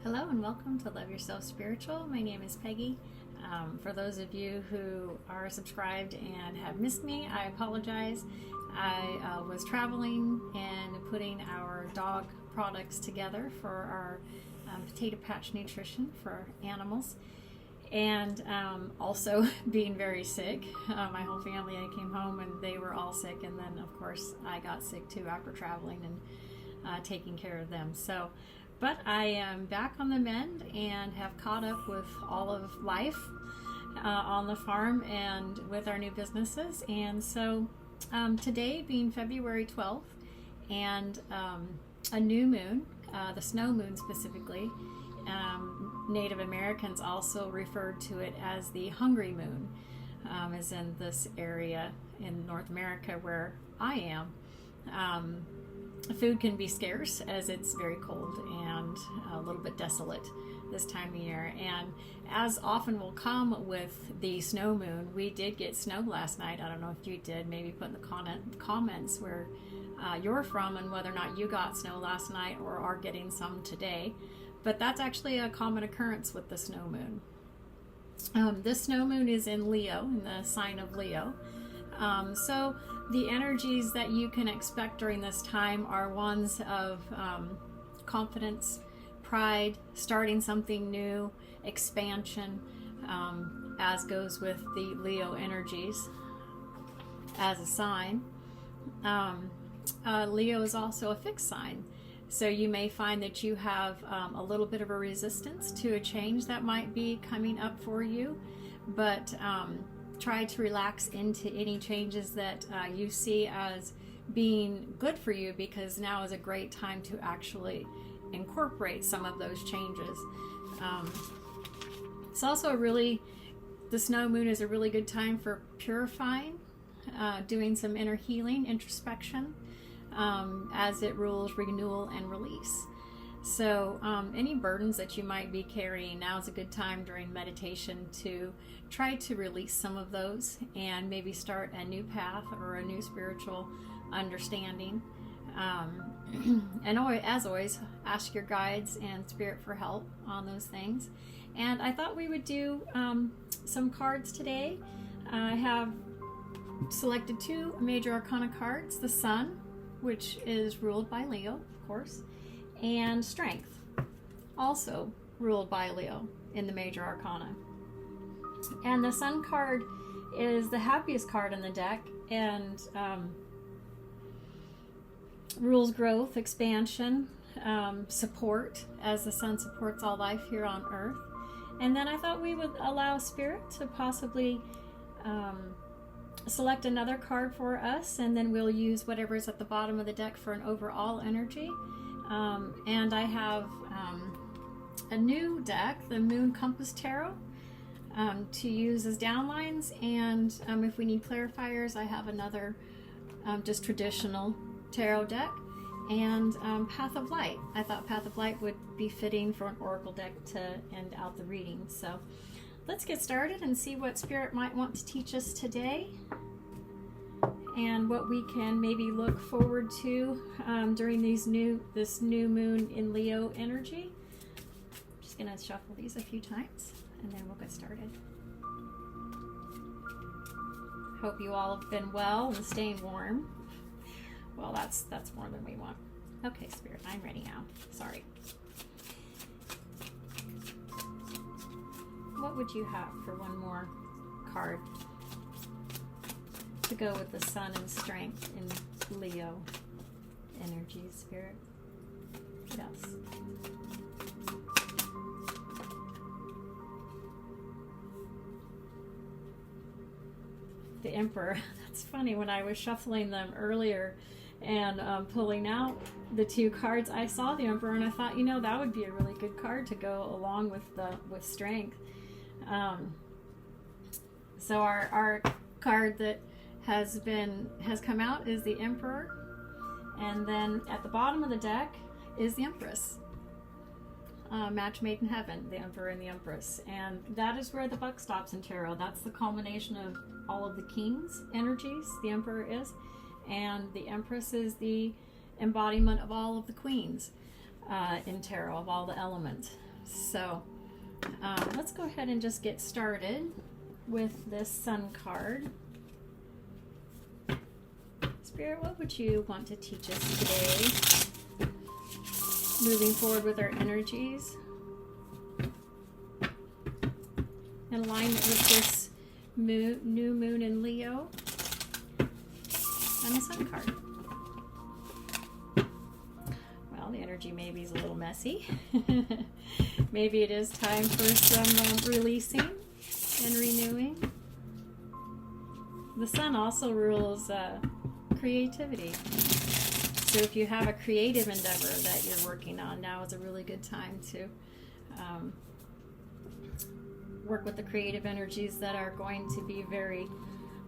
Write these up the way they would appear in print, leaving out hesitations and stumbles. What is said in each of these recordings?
Hello and welcome to Love Yourself Spiritual. My name is Peggy. For those of you who are subscribed and have missed me, I apologize. I was traveling and putting our dog products together for our potato patch nutrition for animals, and also being very sick. My whole family, I came home and they were all sick, and then of course I got sick too after traveling and taking care of them. But I am back on the mend and have caught up with all of life on the farm and with our new businesses. And so today being February 12th and a new moon, the snow moon specifically, Native Americans also referred to it as the hungry moon, is in this area in North America where I am. Food can be scarce as it's very cold and a little bit desolate this time of year. And as often will come with the snow moon, we did get snow last night. I don't know if you did. Maybe put in the comments where you're from and whether or not you got snow last night or are getting some today. But that's actually a common occurrence with the snow moon. This snow moon is in Leo, in the sign of Leo. So the energies that you can expect during this time are ones of confidence, pride, starting something new, expansion, as goes with the Leo energies as a sign. Leo is also a fixed sign. So you may find that you have a little bit of a resistance to a change that might be coming up for you, but try to relax into any changes that you see as being good for you, because now is a great time to actually incorporate some of those changes. It's also the snow moon is a really good time for purifying, doing some inner healing, introspection, as it rules renewal and release. So any burdens that you might be carrying, now is a good time during meditation to try to release some of those and maybe start a new path or a new spiritual understanding. And as always, ask your guides and spirit for help on those things. And I thought we would do some cards today. I have selected two major arcana cards: the Sun, which is ruled by Leo, of course, and Strength, also ruled by Leo in the major arcana. And the Sun card is the happiest card in the deck and rules growth, expansion, support, as the Sun supports all life here on Earth. And then I thought we would allow Spirit to possibly select another card for us, and then we'll use whatever's at the bottom of the deck for an overall energy. And I have a new deck, the Moon Compass Tarot, to use as downlines, and if we need clarifiers, I have another just traditional tarot deck, and Path of Light. I thought Path of Light would be fitting for an oracle deck to end out the reading. So let's get started and see what Spirit might want to teach us today, and what we can maybe look forward to during this new moon in Leo energy. I'm just going to shuffle these a few times and then we'll get started. Hope you all have been well and staying warm. Well, that's more than we want. Okay, Spirit, I'm ready now. Sorry. What would you have for one more card to go with the Sun and Strength in Leo energy, Spirit? Yes. The Emperor. That's funny. When I was shuffling them earlier and pulling out the two cards, I saw the Emperor and I thought, that would be a really good card to go along with Strength. So our card that has come out is the Emperor, and then at the bottom of the deck is the Empress. Match made in heaven, the Emperor and the Empress, and that is where the buck stops in tarot. That's the culmination of all of the king's energies, the Emperor is, and the Empress is the embodiment of all of the queens in tarot, of all the elements. So let's go ahead and just get started with this Sun card. Spirit, what would you want to teach us today? Moving forward with our energies. In alignment with this new moon in Leo. And the Sun card. Well, the energy maybe is a little messy. Maybe it is time for some releasing and renewing. The Sun also rules creativity. So if you have a creative endeavor that you're working on, now is a really good time to work with the creative energies that are going to be very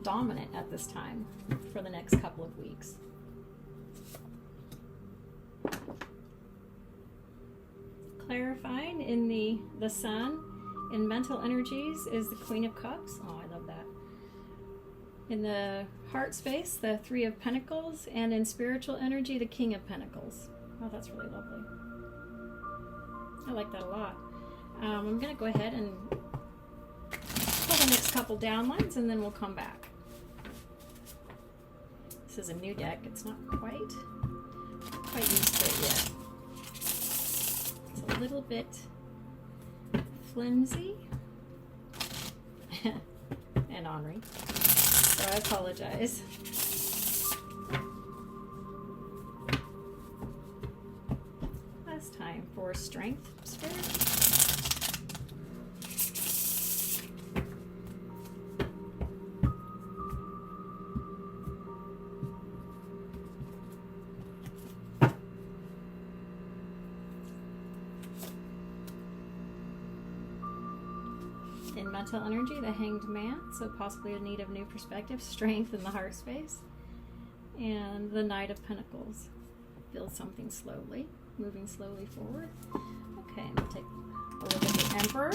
dominant at this time for the next couple of weeks. Clarifying in the Sun, in mental energies, is the Queen of Cups. Oh, I love that. In the heart space, the Three of Pentacles, and in spiritual energy, the King of Pentacles. Oh, that's really lovely. I like that a lot. I'm going to go ahead and pull the next couple downlines, and then we'll come back. This is a new deck. It's not quite used to it yet. It's a little bit flimsy and ornery. So I apologize. Last time for Strength, Spirit. In mental energy, the Hanged Man, so possibly a need of new perspective, strength in the heart space. And the Knight of Pentacles. Build something slowly, moving slowly forward. Okay, and we'll take a look at the Emperor.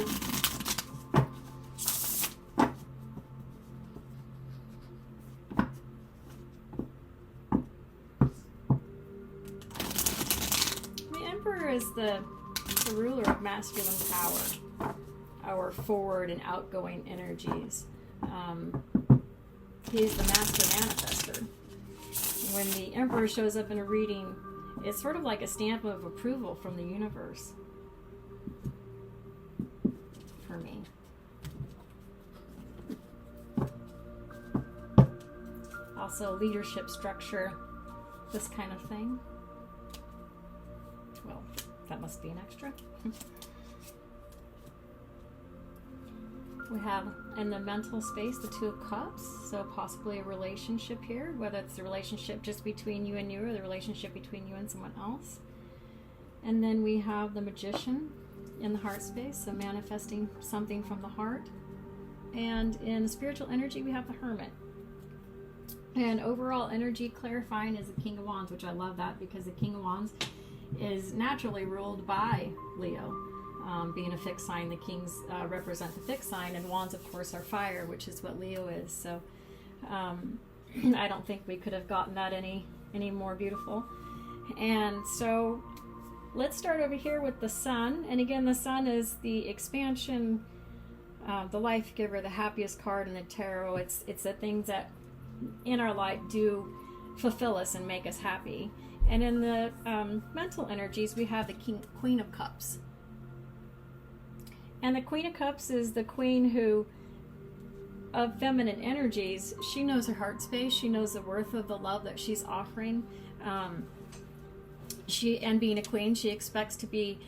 The Emperor is the ruler of masculine power. Our forward and outgoing energies. He's the master manifester. When the Emperor shows up in a reading, it's sort of like a stamp of approval from the universe. For me. Also, leadership structure, this kind of thing. Well, that must be an extra. We have in the mental space the Two of Cups, so possibly a relationship here, whether it's the relationship just between you and you or the relationship between you and someone else. And then we have the Magician in the heart space, so manifesting something from the heart. And in spiritual energy, we have the Hermit. And overall energy clarifying is the King of Wands, which I love that because the King of Wands is naturally ruled by Leo. Being a fixed sign, the kings represent the fixed sign, and wands, of course, are fire, which is what Leo is. So I don't think we could have gotten that any more beautiful. And so let's start over here with the Sun. And again, the Sun is the expansion, the life giver, the happiest card in the tarot. It's the things that in our life do fulfill us and make us happy. And in the mental energies, we have the Queen of Cups. And the Queen of Cups is the queen who, of feminine energies, she knows her heart space. She knows the worth of the love that she's offering. And being a queen, she expects to be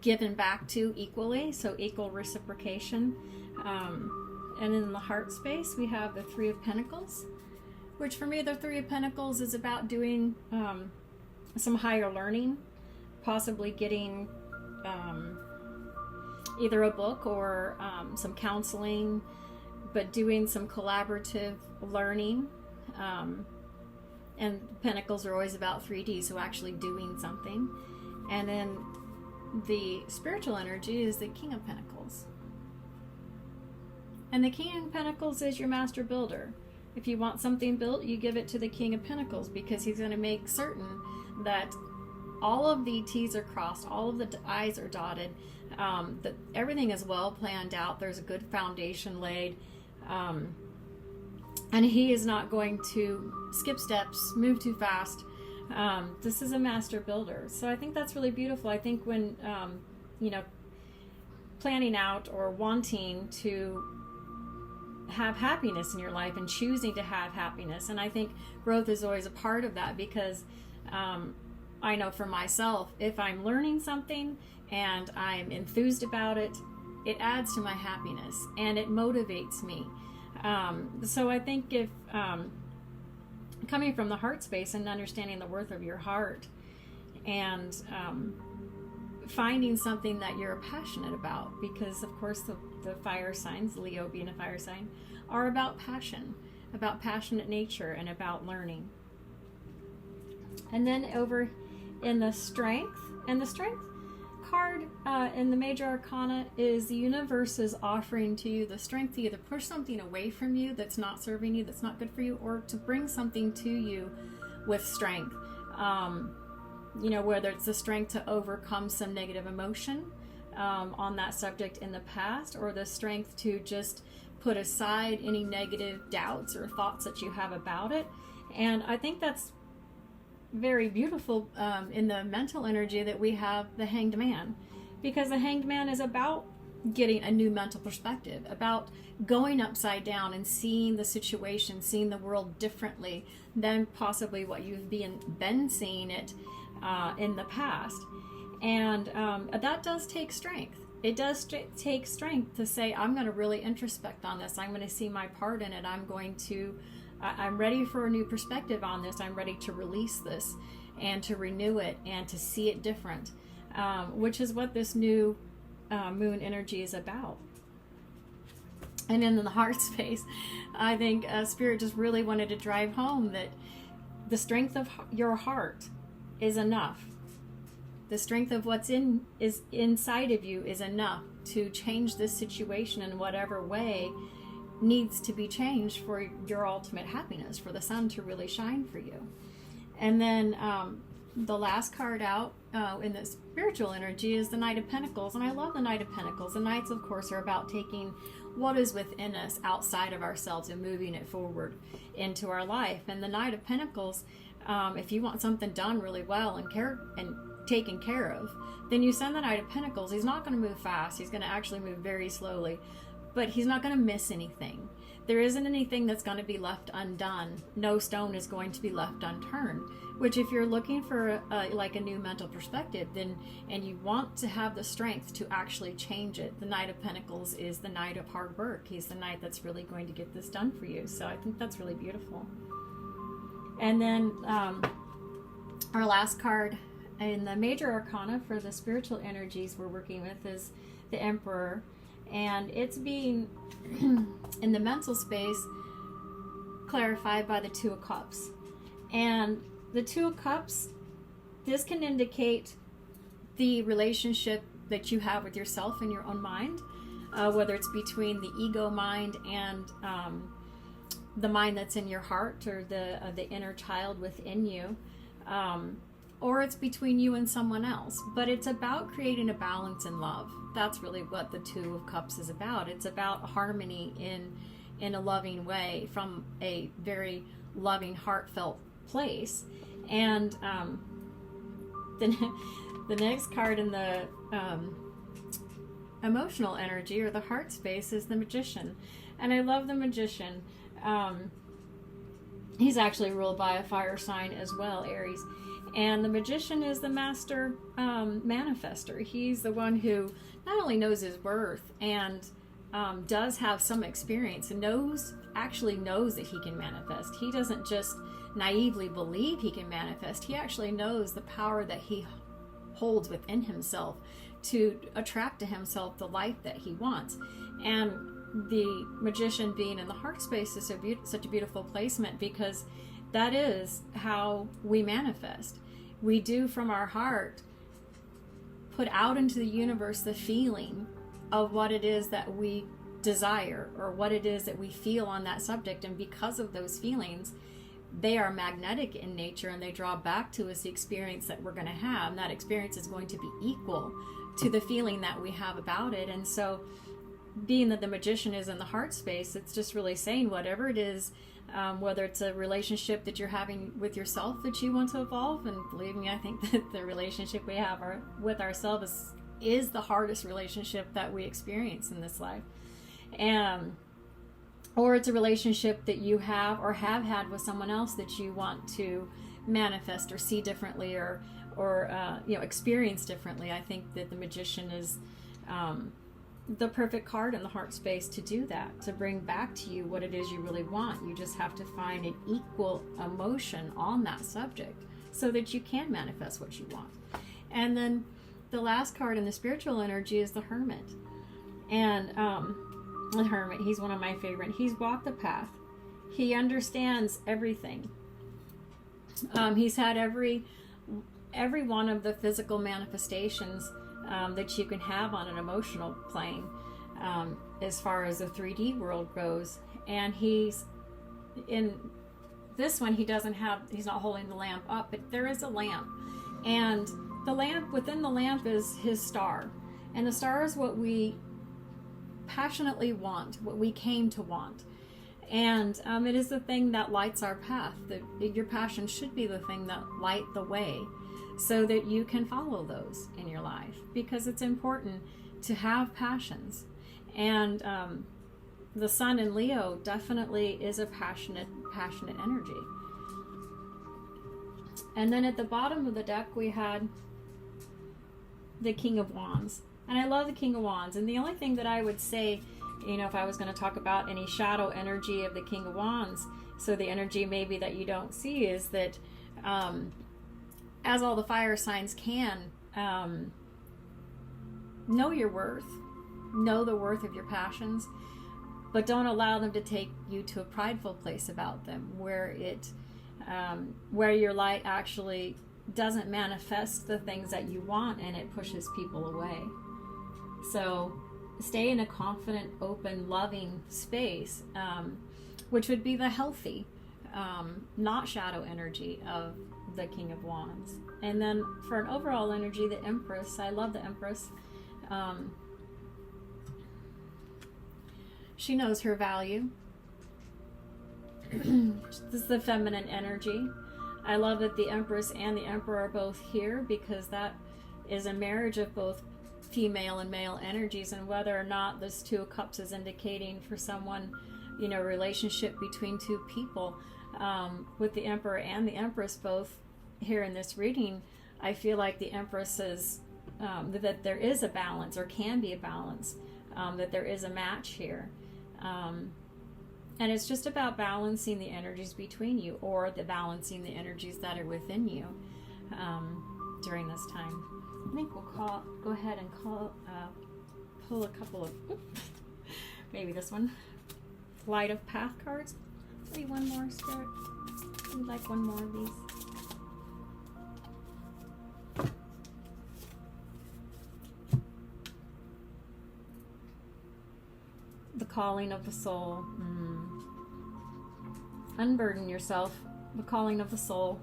given back to equally, so equal reciprocation. And in the heart space, we have the Three of Pentacles, which for me, the Three of Pentacles is about doing some higher learning, possibly getting either a book or some counseling, but doing some collaborative learning. And Pentacles are always about 3D, so actually doing something. And then the spiritual energy is the King of Pentacles. And the King of Pentacles is your master builder. If you want something built, you give it to the King of Pentacles because he's going to make certain that all of the T's are crossed, all of the I's are dotted, that everything is well planned out. There's a good foundation laid, and he is not going to skip steps, move too fast. This is a master builder. So I think that's really beautiful. I think when, planning out or wanting to have happiness in your life and choosing to have happiness, and I think growth is always a part of that, because I know for myself, if I'm learning something and I'm enthused about it, it adds to my happiness and it motivates me. So I think if coming from the heart space and understanding the worth of your heart, and finding something that you're passionate about, because of course the fire signs, Leo being a fire sign, are about passion, about passionate nature, and about learning. And then over in the strength, and the strength card in the major arcana is the universe is offering to you the strength to either push something away from you that's not serving you, that's not good for you, or to bring something to you with strength. Whether it's the strength to overcome some negative emotion on that subject in the past, or the strength to just put aside any negative doubts or thoughts that you have about it. And I think that's very beautiful in the mental energy that we have the Hanged Man, because the Hanged Man is about getting a new mental perspective, about going upside down and seeing the situation, seeing the world differently than possibly what you've been seeing it in the past. And that does take strength. It does take strength to say, I'm going to really introspect on this. I'm going to see my part in it. I'm ready for a new perspective on this. I'm ready to release this and to renew it and to see it different, which is what this new moon energy is about. And in the heart space, I think Spirit just really wanted to drive home that the strength of your heart is enough. The strength of what's inside of you is enough to change this situation in whatever way needs to be changed for your ultimate happiness, for the sun to really shine for you. And then the last card out in the spiritual energy is the Knight of Pentacles. And I love the Knight of Pentacles. The Knights, of course, are about taking what is within us outside of ourselves and moving it forward into our life. And the Knight of Pentacles, if you want something done really well and taken care of, then you send the Knight of Pentacles. He's not going to move fast. He's going to actually move very slowly, but he's not going to miss anything. There isn't anything that's going to be left undone. No stone is going to be left unturned, which if you're looking for a new mental perspective, then, and you want to have the strength to actually change it, the Knight of Pentacles is the Knight of hard work. He's the Knight that's really going to get this done for you. So I think that's really beautiful. And then our last card in the major arcana for the spiritual energies we're working with is the Emperor. And it's being in the mental space clarified by the Two of Cups. And the Two of Cups, this can indicate the relationship that you have with yourself in your own mind, whether it's between the ego mind and the mind that's in your heart, or the inner child within you, or it's between you and someone else. But it's about creating a balance in love. That's really what the Two of Cups is about. It's about harmony in a loving way, from a very loving, heartfelt place. And the next card in the emotional energy, or the heart space, is the Magician. And I love the Magician. He's actually ruled by a fire sign as well, Aries. And the Magician is the master manifester. He's the one who not only knows his worth and does have some experience and actually knows that he can manifest. He doesn't just naively believe he can manifest. He actually knows the power that he holds within himself to attract to himself the life that he wants. And the Magician being in the heart space is such a beautiful placement, because that is how we manifest. We do, from our heart, put out into the universe the feeling of what it is that we desire, or what it is that we feel on that subject. And because of those feelings, they are magnetic in nature, and they draw back to us the experience that we're going to have. And that experience is going to be equal to the feeling that we have about it. And so, being that the magician is in the heart space, it's just really saying whatever it is, whether it's a relationship that you're having with yourself that you want to evolve. And believe me, I think that the relationship we have with ourselves is the hardest relationship that we experience in this life. Or it's a relationship that you have or have had with someone else that you want to manifest or see differently, or experience differently. I think that the magician is the perfect card in the heart space to do that, to bring back to you what it is you really want. You just have to find an equal emotion on that subject so that you can manifest what you want. And then the last card in the spiritual energy is the Hermit. And the Hermit, he's one of my favorite. He's walked the path. He understands everything. He's had every one of the physical manifestations that you can have on an emotional plane, as far as the 3D world goes. And he's in this one, he's not holding the lamp up, but there is a lamp. And the lamp, within the lamp is his star. And the star is what we passionately want, what we came to want. And it is the thing that lights our path. Your passion should be the thing that light the way, so that you can follow those in your life, because it's important to have passions. And the sun in Leo definitely is a passionate energy. And then at the bottom of the deck we had the King of Wands. And I love the King of Wands. And the only thing that I would say, if I was going to talk about any shadow energy of the King of Wands, so the energy maybe that you don't see, is that as all the fire signs can, know your worth, know the worth of your passions, but don't allow them to take you to a prideful place about them, where your light actually doesn't manifest the things that you want, and it pushes people away. So stay in a confident, open, loving space, which would be the healthy, not shadow energy of the King of Wands. And then for an overall energy, the Empress. I love the Empress. She knows her value. This is the feminine energy. I love that the Empress and the Emperor are both here, because that is a marriage of both female and male energies. And whether or not this Two of Cups is indicating for someone, a relationship between two people, with the Emperor and the Empress both here in this reading, I feel like the Empress is that there is a balance, or can be a balance, that there is a match here. And it's just about balancing the energies between you, or balancing the energies that are within you during this time. I think we'll go ahead and pull a couple of, maybe this one, Light of Path cards. Maybe one more, Spirit. We'd like one more of these. The Calling of the Soul. Unburden yourself. The Calling of the Soul.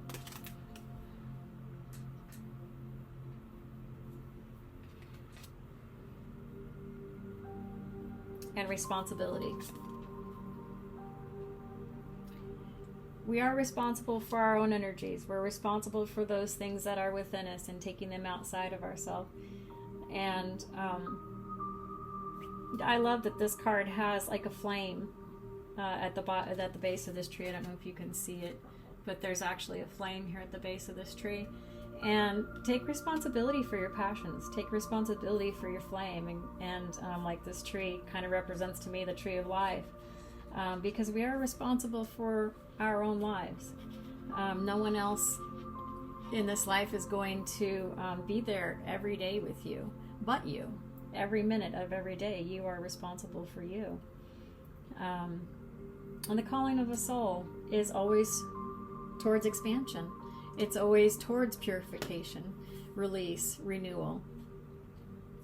And responsibility. We are responsible for our own energies. We're responsible for those things that are within us and taking them outside of ourselves. And I love that this card has like a flame at the base of this tree. I don't know if you can see it, but there's actually a flame here at the base of this tree. And take responsibility for your passions. Take responsibility for your flame. And like this tree kind of represents to me the tree of life, because we are responsible for our own lives. No one else in this life is going to be there every day with you, but you. Every minute of every day, you are responsible for you. And the calling of a soul is always towards expansion. It's always towards purification, release, renewal.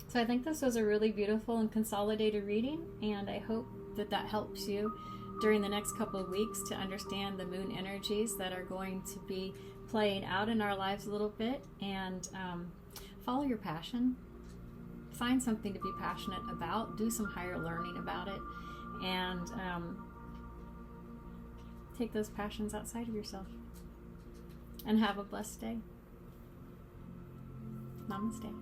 So I think this was a really beautiful and consolidated reading, and I hope that helps you during the next couple of weeks to understand the moon energies that are going to be playing out in our lives a little bit, and follow your passion. Find something to be passionate about. Do some higher learning about it, and take those passions outside of yourself. And have a blessed day. Namaste.